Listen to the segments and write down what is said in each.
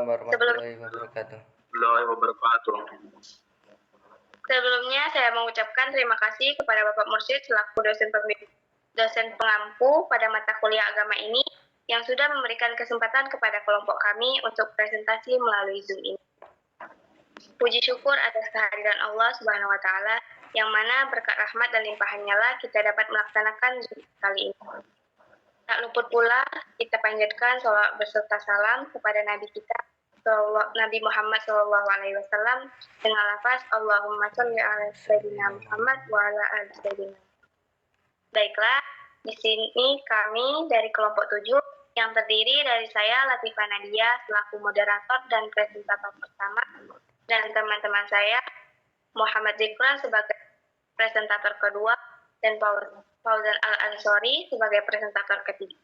warahmatullahi wabarakatuh. Sebelumnya saya mengucapkan terima kasih kepada Bapak Mursyid selaku dosen pengampu pada mata kuliah agama ini yang sudah memberikan kesempatan kepada kelompok kami untuk presentasi melalui Zoom ini. Puji syukur atas kehadiran Allah Subhanahu wa taala yang mana berkat rahmat dan limpahannya lah kita dapat melaksanakan Zoom kali ini. Tak luput pula kita panjatkan sholawat beserta salam kepada Nabi kita Nabi Muhammad SAW dengan lafaz Allahumma sholli ala sayyidina Muhammad wa ala ali sayyidina. Baiklah, di sini kami dari kelompok 7 yang terdiri dari saya Latifah Nadia selaku moderator dan presentator pertama dan teman-teman saya Muhammad Zikran sebagai presentator kedua dan Fauzan Al-Ansori sebagai presentator ketiga.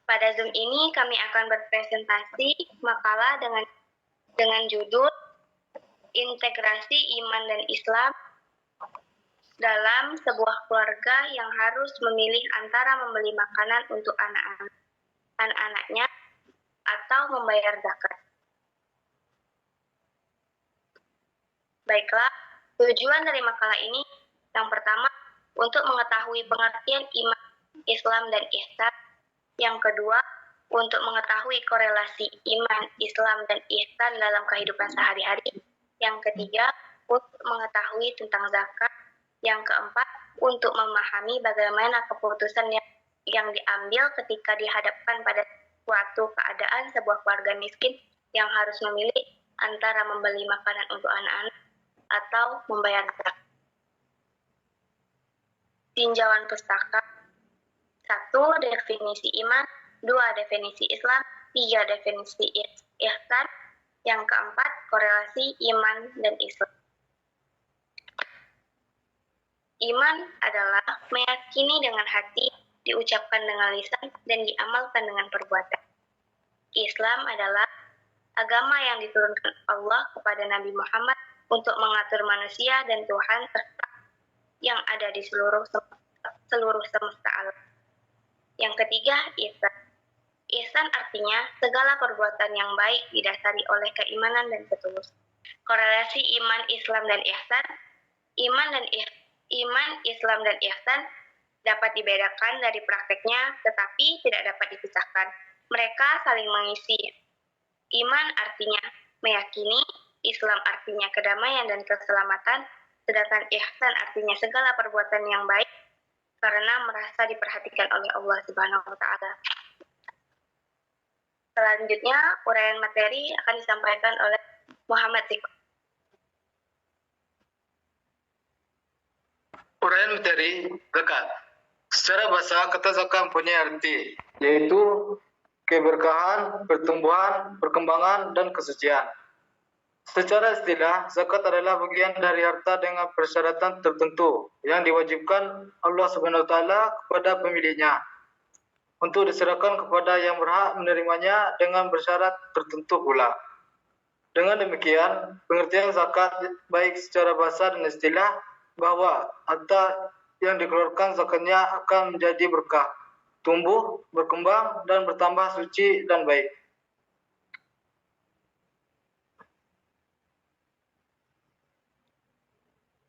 Pada Zoom ini kami akan berpresentasi makalah dengan judul Integrasi Iman dan Islam dalam sebuah keluarga yang harus memilih antara membeli makanan untuk anak-anaknya atau membayar zakat. Baiklah, tujuan dari makalah ini yang pertama untuk mengetahui pengertian iman, Islam, dan ihsan. Yang kedua, untuk mengetahui korelasi iman, Islam, dan ihsan dalam kehidupan sehari-hari. Yang ketiga, untuk mengetahui tentang zakat. Yang keempat, untuk memahami bagaimana keputusan yang diambil ketika dihadapkan pada suatu keadaan sebuah keluarga miskin yang harus memilih antara membeli makanan untuk anak-anak atau membayar zakat. Tinjauan pustaka. 1. Definisi iman, 2. Definisi Islam, 3. Definisi ihsan, yang keempat korelasi iman dan Islam. Iman adalah meyakini dengan hati, diucapkan dengan lisan, dan diamalkan dengan perbuatan. Islam adalah agama yang diturunkan Allah kepada Nabi Muhammad untuk mengatur manusia dan Tuhan serta yang ada di seluruh semesta alam. Yang ketiga, ihsan. Ihsan artinya segala perbuatan yang baik didasari oleh keimanan dan ketulusan. Korelasi iman, Islam, dan ihsan. Iman, Islam, dan ihsan dapat dibedakan dari prakteknya, tetapi tidak dapat dipisahkan. Mereka saling mengisi. Iman artinya meyakini, Islam artinya kedamaian dan keselamatan, sedangkan ihsan artinya segala perbuatan yang baik karena merasa diperhatikan oleh Allah Subhanahu wa taala. Selanjutnya, uraian materi akan disampaikan oleh Muhammad Zikran. Uraian materi zakat. Secara bahasa kata zakat mempunyai arti yaitu keberkahan, pertumbuhan, perkembangan, dan kesucian. Secara istilah, zakat adalah bagian dari harta dengan persyaratan tertentu yang diwajibkan Allah Subhanahu wa taala kepada pemiliknya untuk diserahkan kepada yang berhak menerimanya dengan bersyarat tertentu pula. Dengan demikian, pengertian zakat baik secara bahasa dan istilah bahwa harta yang dikeluarkan zakatnya akan menjadi berkah, tumbuh, berkembang, dan bertambah suci dan baik.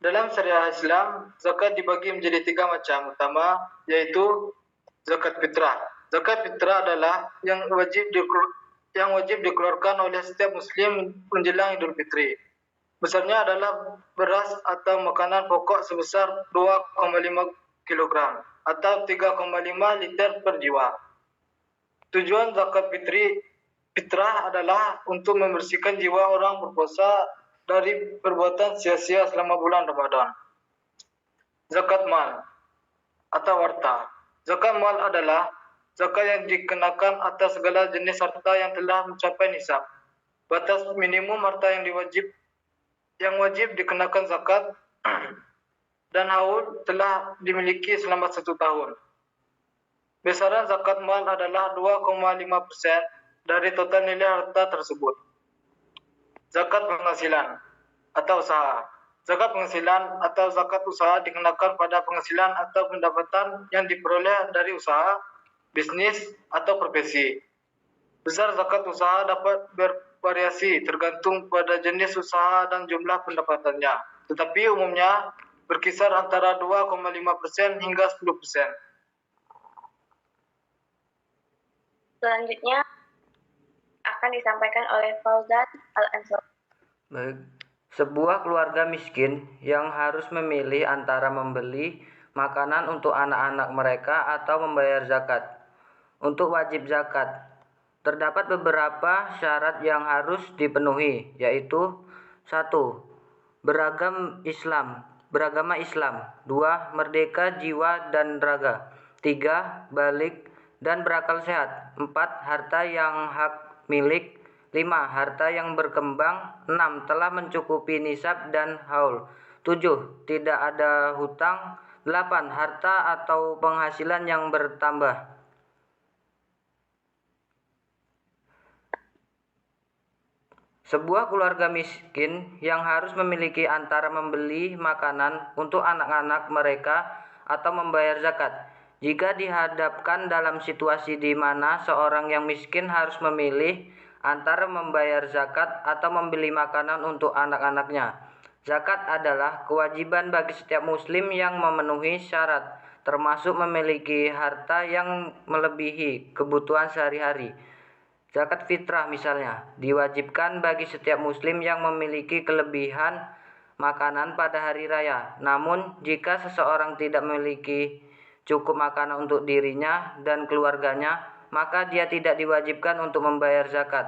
Dalam syariat Islam, zakat dibagi menjadi 3 macam utama, yaitu zakat fitrah. Zakat fitrah adalah yang wajib dikeluarkan oleh setiap muslim menjelang Idul Fitri. Besarnya adalah beras atau makanan pokok sebesar 2,5 kg atau 3,5 liter per jiwa. Tujuan zakat fitrah adalah untuk membersihkan jiwa orang berpuasa dari perbuatan sia-sia selama bulan Ramadan. Zakat mal atau harta. Zakat mal adalah zakat yang dikenakan atas segala jenis harta yang telah mencapai nisab. Batas minimum harta yang wajib dikenakan zakat dan haul telah dimiliki selama 1 tahun. Besaran zakat mal adalah 2,5% dari total nilai harta tersebut. Zakat penghasilan atau usaha. Zakat penghasilan atau zakat usaha dikenakan pada penghasilan atau pendapatan yang diperoleh dari usaha, bisnis, atau profesi. Besar zakat usaha dapat bervariasi tergantung pada jenis usaha dan jumlah pendapatannya, tetapi umumnya berkisar antara 2,5% hingga 10%. Selanjutnya akan disampaikan oleh Fauzan Al-Ansor. Baik. Sebuah keluarga miskin yang harus memilih antara membeli makanan untuk anak-anak mereka atau membayar zakat. Untuk wajib zakat, terdapat beberapa syarat yang harus dipenuhi, yaitu 1. Beragama Islam. 2. Merdeka jiwa dan raga. 3. Balik dan berakal sehat. 4. Harta yang hak milik. 5. Harta yang berkembang. 6. Telah mencukupi nisab dan haul. 7. Tidak ada hutang. 8. Harta atau penghasilan yang bertambah. Sebuah keluarga miskin yang harus memiliki antara membeli makanan untuk anak-anak mereka atau membayar zakat. Jika dihadapkan dalam situasi di mana seorang yang miskin harus memilih antara membayar zakat atau membeli makanan untuk anak-anaknya, zakat adalah kewajiban bagi setiap muslim yang memenuhi syarat, termasuk memiliki harta yang melebihi kebutuhan sehari-hari. Zakat fitrah misalnya, diwajibkan bagi setiap muslim yang memiliki kelebihan makanan pada hari raya. Namun, jika seseorang tidak memiliki cukup makanan untuk dirinya dan keluarganya, maka dia tidak diwajibkan untuk membayar zakat.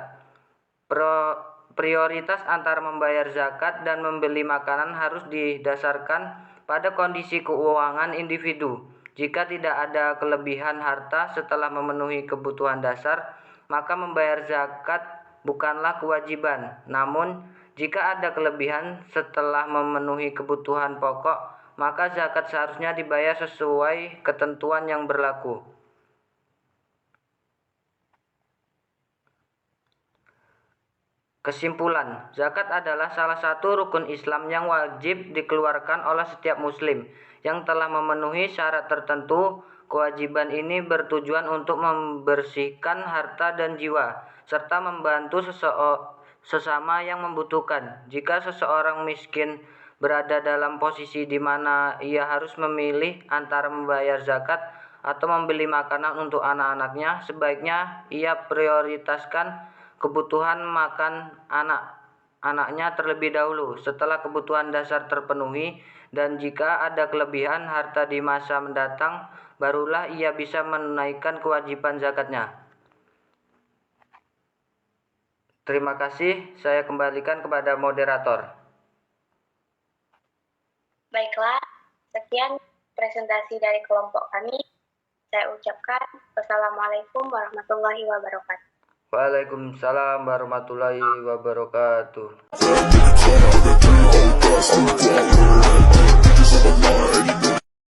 Prioritas antara membayar zakat dan membeli makanan harus didasarkan pada kondisi keuangan individu. Jika tidak ada kelebihan harta setelah memenuhi kebutuhan dasar, maka membayar zakat bukanlah kewajiban. Namun, jika ada kelebihan setelah memenuhi kebutuhan pokok, maka zakat seharusnya dibayar sesuai ketentuan yang berlaku. Kesimpulan, zakat adalah salah satu rukun Islam yang wajib dikeluarkan oleh setiap muslim yang telah memenuhi syarat tertentu. Kewajiban ini bertujuan untuk membersihkan harta dan jiwa, serta membantu sesama yang membutuhkan. Jika seseorang miskin berada dalam posisi di mana ia harus memilih antara membayar zakat atau membeli makanan untuk anak-anaknya, sebaiknya ia prioritaskan kebutuhan makan anak-anaknya terlebih dahulu setelah kebutuhan dasar terpenuhi, dan jika ada kelebihan harta di masa mendatang, barulah ia bisa menunaikan kewajiban zakatnya. Terima kasih, saya kembalikan kepada moderator. Baiklah, sekian presentasi dari kelompok kami. Saya ucapkan wassalamualaikum warahmatullahi wabarakatuh. Waalaikumsalam warahmatullahi wabarakatuh.